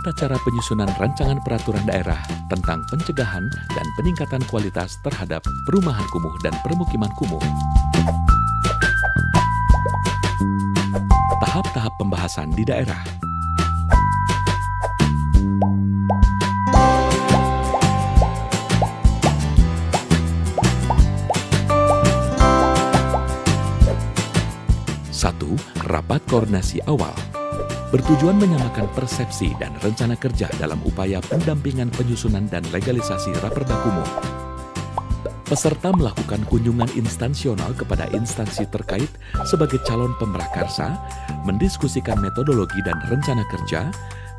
tata cara penyusunan rancangan peraturan daerah tentang pencegahan dan peningkatan kualitas terhadap perumahan kumuh dan permukiman kumuh. Tahap-tahap pembahasan di daerah. Satu, rapat koordinasi awal. Bertujuan menyamakan persepsi dan rencana kerja dalam upaya pendampingan penyusunan dan legalisasi Raperda Kumuh. Peserta melakukan kunjungan instansional kepada instansi terkait sebagai calon pemrakarsa, mendiskusikan metodologi dan rencana kerja,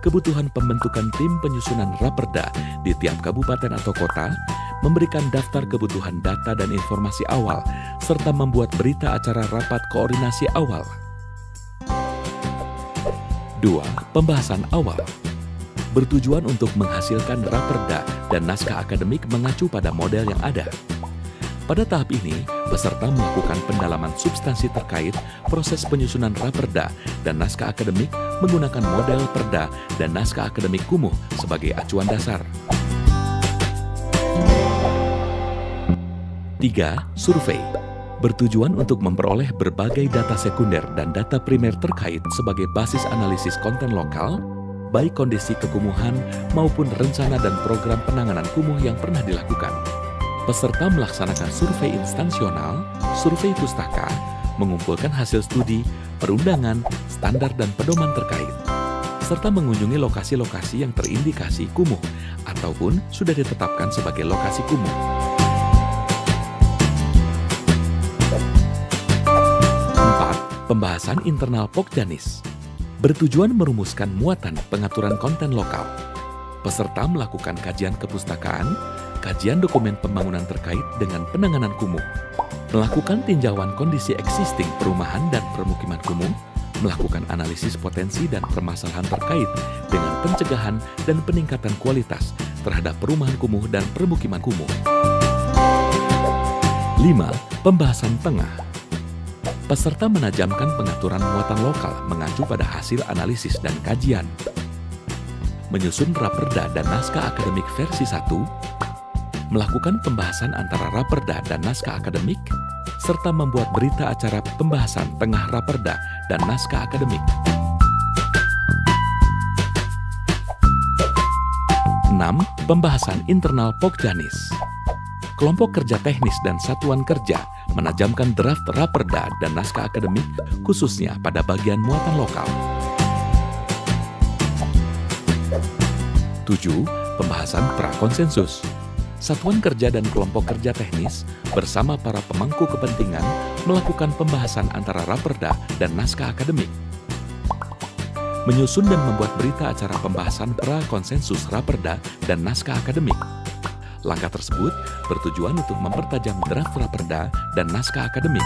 kebutuhan pembentukan tim penyusunan Raperda di tiap kabupaten atau kota, memberikan daftar kebutuhan data dan informasi awal, serta membuat berita acara rapat koordinasi awal. 2. Pembahasan awal. Bertujuan untuk menghasilkan Raperda dan naskah akademik mengacu pada model yang ada. Pada tahap ini, peserta melakukan pendalaman substansi terkait proses penyusunan Raperda dan naskah akademik menggunakan model Perda dan naskah akademik kumuh sebagai acuan dasar. 3. Survei. Bertujuan untuk memperoleh berbagai data sekunder dan data primer terkait sebagai basis analisis konten lokal, baik kondisi kekumuhan maupun rencana dan program penanganan kumuh yang pernah dilakukan. Peserta melaksanakan survei instansional, survei pustaka, mengumpulkan hasil studi, perundangan, standar dan pedoman terkait, serta mengunjungi lokasi-lokasi yang terindikasi kumuh ataupun sudah ditetapkan sebagai lokasi kumuh. 4. Pembahasan internal Pokjanis. Bertujuan merumuskan muatan pengaturan konten lokal. Peserta melakukan kajian kepustakaan, kajian dokumen pembangunan terkait dengan penanganan kumuh, melakukan tinjauan kondisi existing perumahan dan permukiman kumuh, melakukan analisis potensi dan permasalahan terkait dengan pencegahan dan peningkatan kualitas terhadap perumahan kumuh dan permukiman kumuh. 5. Pembahasan tengah. Peserta menajamkan pengaturan muatan lokal mengacu pada hasil analisis dan kajian. Menyusun Raperda dan naskah akademik versi 1, melakukan pembahasan antara Raperda dan naskah akademik, serta membuat berita acara pembahasan tengah Raperda dan naskah akademik. 6. Pembahasan internal Pokjanis. Kelompok kerja teknis dan satuan kerja menajamkan draft Raperda dan naskah akademik khususnya pada bagian muatan lokal. 7. Pembahasan prakonsensus. Satuan kerja dan kelompok kerja teknis bersama para pemangku kepentingan melakukan pembahasan antara Raperda dan naskah akademik. Menyusun dan membuat berita acara pembahasan prakonsensus Raperda dan naskah akademik. Langkah tersebut bertujuan untuk mempertajam draft Raperda dan naskah akademik.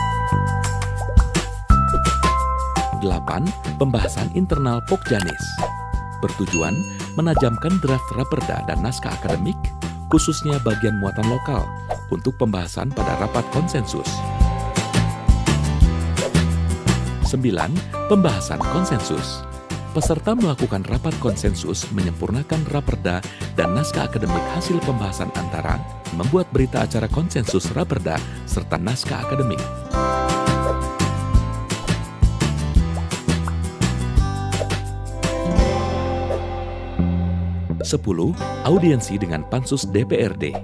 8. Pembahasan internal Pokjanis. Bertujuan menajamkan draft Raperda dan naskah akademik, khususnya bagian muatan lokal, untuk pembahasan pada rapat konsensus. 9. Pembahasan konsensus. Peserta melakukan rapat konsensus menyempurnakan Raperda dan naskah akademik hasil pembahasan antara membuat berita acara konsensus Raperda serta naskah akademik. 10. Audiensi dengan Pansus DPRD.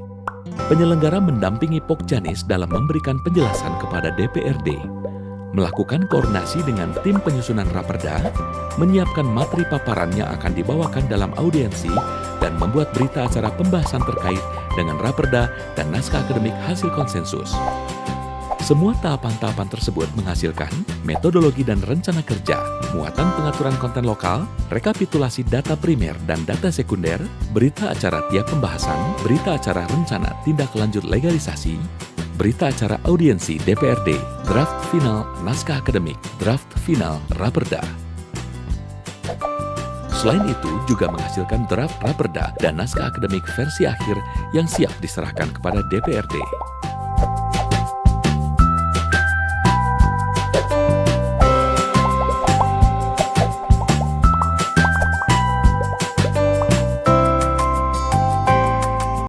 Penyelenggara mendampingi Pokjanis dalam memberikan penjelasan kepada DPRD, melakukan koordinasi dengan tim penyusunan Raperda, menyiapkan materi paparan yang akan dibawakan dalam audiensi, dan membuat berita acara pembahasan terkait dengan Raperda dan naskah akademik hasil konsensus. Semua tahapan-tahapan tersebut menghasilkan metodologi dan rencana kerja, muatan pengaturan konten lokal, rekapitulasi data primer dan data sekunder, berita acara tiap pembahasan, berita acara rencana tindak lanjut legalisasi, berita acara audiensi DPRD, draft final naskah akademik, draft final Raperda. Selain itu, juga menghasilkan draft Raperda dan naskah akademik versi akhir yang siap diserahkan kepada DPRD.